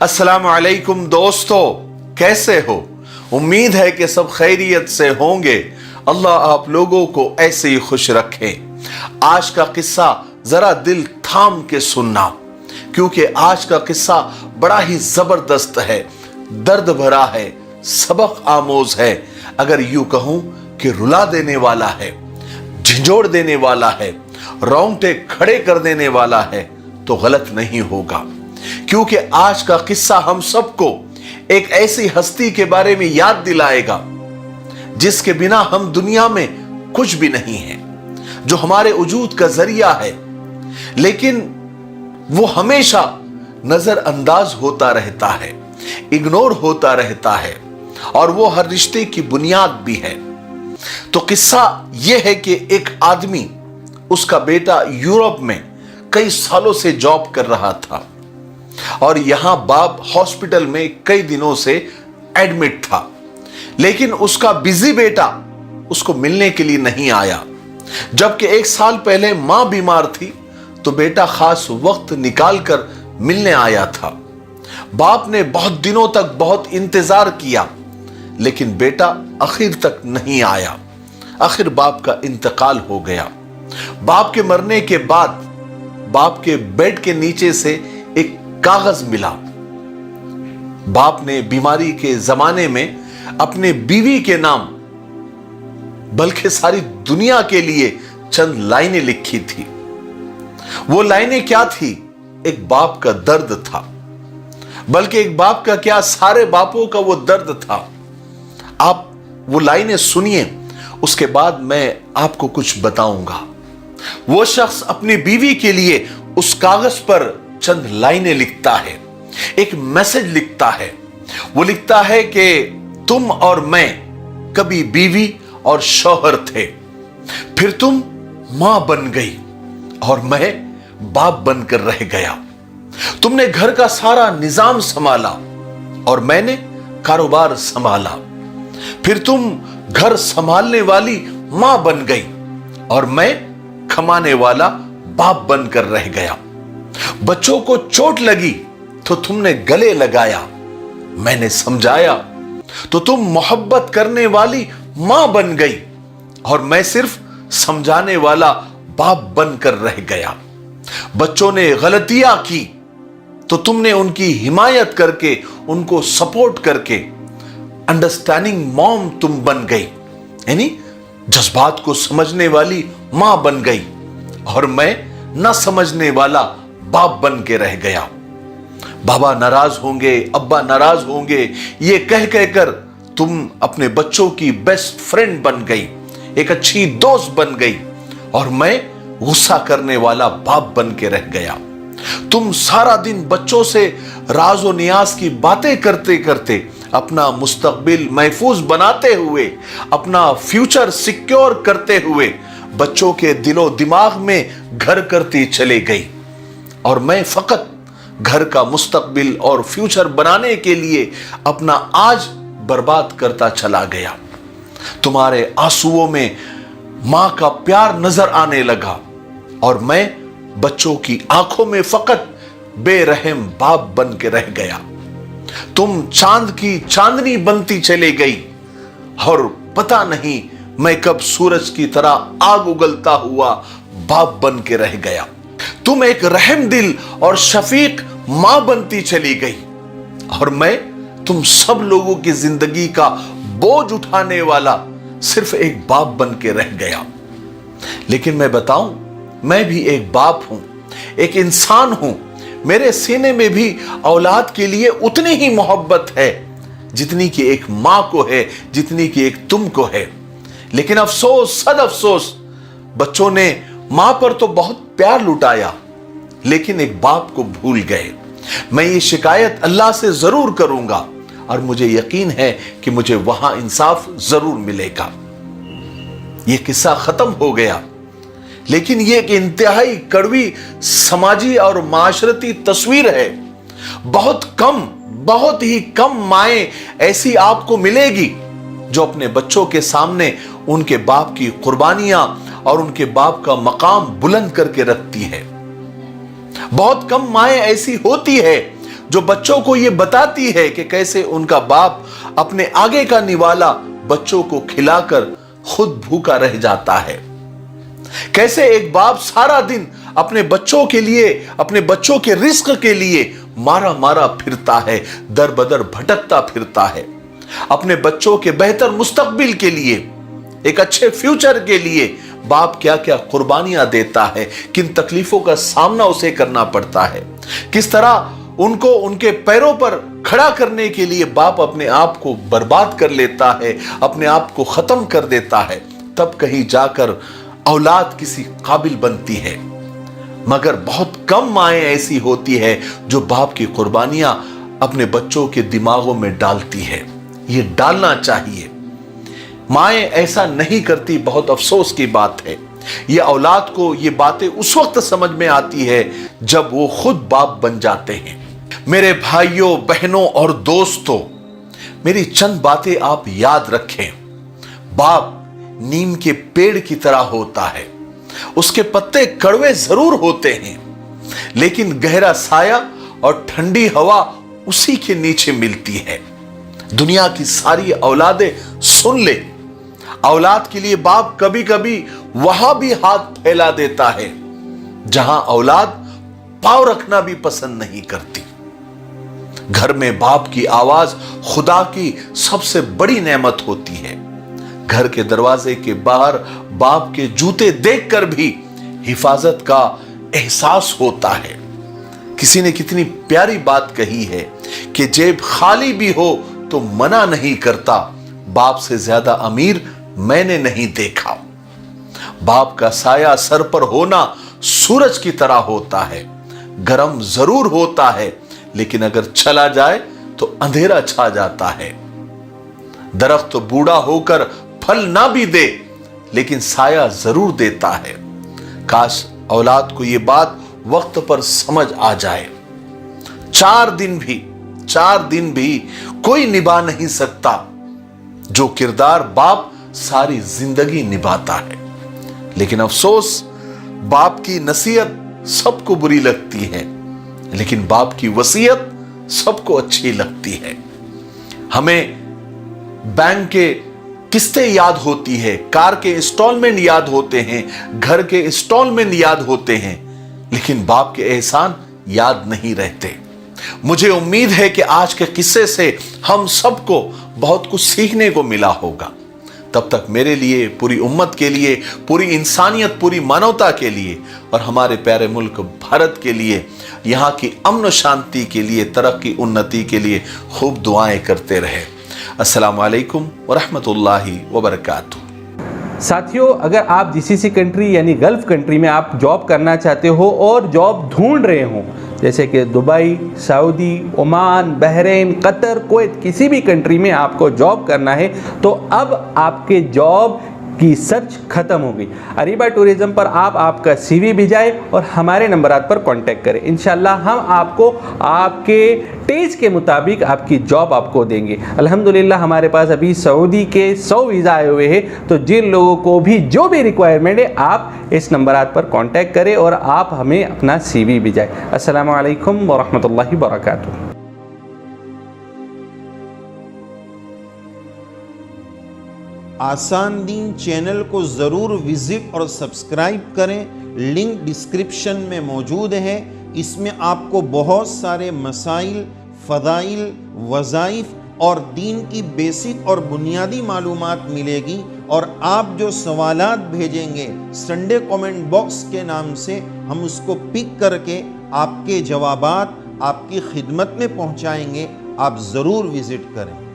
अस्सलाम वालेकुम दोस्तों, कैसे हो? उम्मीद है कि सब खैरियत से होंगे। अल्लाह आप लोगों को ऐसे ही खुश रखे। आज का किस्सा जरा दिल थाम के सुनना, क्योंकि आज का किस्सा बड़ा ही जबरदस्त है, दर्द भरा है, सबक आमोज है। अगर यूं कहूं कि रुला देने वाला है, झंझोड़ देने वाला है, रोंगटे खड़े कर देने वाला है, तो गलत नहीं होगा। क्योंकि आज का किस्सा हम सबको एक ऐसी हस्ती के बारे में याद दिलाएगा जिसके बिना हम दुनिया में कुछ भी नहीं है, जो हमारे वजूद का जरिया है, लेकिन वो हमेशा नजरअंदाज होता रहता है, इग्नोर होता रहता है, और वो हर रिश्ते की बुनियाद भी है। तो किस्सा यह है कि एक आदमी, उसका बेटा यूरोप में कई सालों से जॉब कर रहा था और यहां बाप हॉस्पिटल में कई दिनों से एडमिट था, लेकिन उसका बिजी बेटा उसको मिलने के लिए नहीं आया। जबकि एक साल पहले मां बीमार थी तो बेटा खास वक्त निकाल कर मिलने आया था। बाप ने बहुत दिनों तक बहुत इंतजार किया, लेकिन बेटा आखिर तक नहीं आया। आखिर बाप का इंतकाल हो गया। बाप के मरने के बाद बाप के बेड के नीचे से एक कागज मिला। बाप ने बीमारी के जमाने में अपने बीवी के नाम, बल्कि सारी दुनिया के लिए चंद लाइनें लिखी थी। वो लाइनें क्या थी? एक बाप का दर्द था, बल्कि एक बाप का क्या, सारे बापों का वो दर्द था। आप वो लाइनें सुनिए, उसके बाद मैं आपको कुछ बताऊंगा। वो शख्स अपनी बीवी के लिए उस कागज पर चंद लाइनें लिखता है, एक मैसेज लिखता है। वो लिखता है कि तुम और मैं कभी बीवी और शौहर थे, फिर तुम मां बन गई और मैं बाप बनकर रह गया। तुमने घर का सारा निजाम संभाला और मैंने कारोबार संभाला। फिर तुम घर संभालने वाली मां बन गई और मैं कमाने वाला बाप बनकर रह गया। बच्चों को चोट लगी तो तुमने गले लगाया, मैंने समझाया तो तुम मोहब्बत करने वाली मां बन गई और मैं सिर्फ समझाने वाला बाप बनकर रह गया। बच्चों ने गलतियां की तो तुमने उनकी हिमायत करके, उनको सपोर्ट करके अंडरस्टैंडिंग मॉम तुम बन गई, यानी जज्बात को समझने वाली मां बन गई और मैं न समझने वाला बाप बन के रह गया। बाबा नाराज होंगे, अब्बा नाराज होंगे, ये कह कहकर तुम अपने बच्चों की बेस्ट फ्रेंड बन गई, एक अच्छी दोस्त बन गई और मैं गुस्सा करने वाला बाप बन के रह गया। तुम सारा दिन बच्चों से राज और नियाज की बातें करते करते अपना मुस्तकबिल महफूज बनाते हुए, अपना फ्यूचर सिक्योर करते हुए बच्चों के दिलो दिमाग में घर करती चले गई और मैं फकत घर का मुस्तकबिल और फ्यूचर बनाने के लिए अपना आज बर्बाद करता चला गया। तुम्हारे आंसुओं में मां का प्यार नजर आने लगा और मैं बच्चों की आंखों में फकत बेरहम बाप बन के रह गया। तुम चांद की चांदनी बनती चली गई और पता नहीं मैं कब सूरज की तरह आग उगलता हुआ बाप बन के रह गया। तुम एक रहम दिल और शफीक मां बनती चली गई और मैं तुम सब लोगों की जिंदगी का बोझ उठाने वाला सिर्फ एक बाप बन के रह गया। लेकिन मैं बताऊं, मैं भी एक बाप हूं, एक इंसान हूं। मेरे सीने में भी औलाद के लिए उतनी ही मोहब्बत है जितनी कि एक मां को है, जितनी कि एक तुमको है। लेकिन अफसोस, सद अफसोस, बच्चों ने मां पर तो बहुत प्यार लुटाया, लेकिन एक बाप को भूल गए। मैं ये शिकायत अल्लाह से जरूर करूंगा और मुझे यकीन है कि मुझे वहां इंसाफ जरूर मिलेगा। यह किस्सा खत्म हो गया, लेकिन यह एक इंतहाई कड़वी समाजी और माशरती तस्वीर है। बहुत ही कम माएं ऐसी आपको मिलेगी जो अपने बच्चों के सामने उनके बाप की कुर्बानियां और उनके बाप का मकाम बुलंद करके रखती है। बहुत कम माएं ऐसी होती है जो बच्चों को ये बताती है कि कैसे उनका बाप अपने आगे का निवाला बच्चों को खिलाकर खुद भूखा रह जाता है। कैसे एक बाप सारा दिन अपने बच्चों के लिए, अपने बच्चों के रिस्क के लिए मारा मारा फिरता है, दर बदर भटकता फिरता है। अपने बच्चों के बेहतर मुस्तकबिल के लिए, एक अच्छे फ्यूचर के लिए बाप क्या क्या कुर्बानियां देता है, किन तकलीफों का सामना उसे करना पड़ता है, किस तरह उनको उनके पैरों पर खड़ा करने के लिए बाप अपने आप को बर्बाद कर लेता है, अपने आप को खत्म कर देता है, तब कहीं जाकर औलाद किसी काबिल बनती है। मगर बहुत कम माएं ऐसी होती है जो बाप की कुर्बानियां अपने बच्चों के दिमागों में डालती है। ये डालना चाहिए। माएं ऐसा नहीं करती, बहुत अफसोस की बात है। ये औलाद को ये बातें उस वक्त समझ में आती है जब वो खुद बाप बन जाते हैं। मेरे भाइयों, बहनों और दोस्तों, मेरी चंद बातें आप याद रखें। बाप नीम के पेड़ की तरह होता है। उसके पत्ते कड़वे जरूर होते हैं, लेकिन गहरा साया और ठंडी हवा उसी के नीचे मिलती है। दुनिया की सारी औलादें सुन ले, औलाद के लिए बाप कभी कभी वहां भी हाथ फैला देता है जहां औलाद पांव रखना भी पसंद नहीं करती। घर में बाप की आवाज खुदा की सबसे बड़ी नेमत होती है। घर के दरवाजे के बाहर बाप के जूते देखकर भी हिफाजत का एहसास होता है। किसी ने कितनी प्यारी बात कही है कि जेब खाली भी हो तो मना नहीं करता, बाप से ज्यादा अमीर मैंने नहीं देखा। बाप का साया सर पर होना सूरज की तरह होता है, गरम जरूर होता है, लेकिन अगर चला जाए तो अंधेरा छा जाता है। दरख्त तो बूढ़ा होकर फल ना भी दे, लेकिन साया जरूर देता है। काश औलाद को यह बात वक्त पर समझ आ जाए। 4 दिन भी कोई निभा नहीं सकता जो किरदार बाप सारी जिंदगी निभाता है। लेकिन अफसोस, बाप की नसीहत सबको बुरी लगती है, लेकिन बाप की वसीयत सबको अच्छी लगती है। हमें बैंक के किस्तें याद होती है, कार के इंस्टॉलमेंट याद होते हैं, घर के इंस्टॉलमेंट याद होते हैं, लेकिन बाप के एहसान याद नहीं रहते। मुझे उम्मीद है कि आज के किस्से से हम सबको बहुत कुछ सीखने को मिला होगा। तब तक मेरे लिए, पूरी उम्मत के लिए, पूरी इंसानियत, पूरी मानवता के लिए और हमारे प्यारे मुल्क भारत के लिए, यहाँ की अमन और शांति के लिए, तरक्की उन्नति के लिए खूब दुआएं करते रहे। अस्सलामु अलैकुम व रहमतुल्लाहि व बरकातुहू। साथियों, अगर आप जीसीसी कंट्री यानी गल्फ़ कंट्री में आप जॉब करना चाहते हो और जॉब ढूंढ रहे हो, जैसे कि Dubai, Saudi, Oman, Bahrain, Qatar, Kuwait, किसी भी कंट्री में आपको जॉब करना है, तो अब आपके जॉब की सर्च खत्म हो गई। अरीबा टूरिज्म पर आप आपका CV भिजाएं और हमारे नंबरात पर कांटेक्ट करें। इंशाल्लाह हम आपको आपके टेस्ट के मुताबिक आपकी जॉब आपको देंगे। अल्हम्दुलिल्लाह हमारे पास अभी सऊदी के 100 वीज़ा आए हुए हैं, तो जिन लोगों को भी जो भी रिक्वायरमेंट है आप इस नंबरात पर कांटेक्ट करें और आप हमें अपना CV भिजाएं। अस्सलामु अलैकुम व रहमतुल्लाहि व बरकातुहू। आसान दीन चैनल को ज़रूर विज़िट और सब्सक्राइब करें। लिंक डिस्क्रिप्शन में मौजूद है। इसमें आपको बहुत सारे मसाइल, फ़दाइल, वज़ाइफ और दीन की बेसिक और बुनियादी मालूमात मिलेगी। और आप जो सवालात भेजेंगे संडे कमेंट बॉक्स के नाम से, हम उसको पिक करके आपके जवाबात आपकी खिदमत में पहुंचाएंगे। आप ज़रूर विज़िट करें।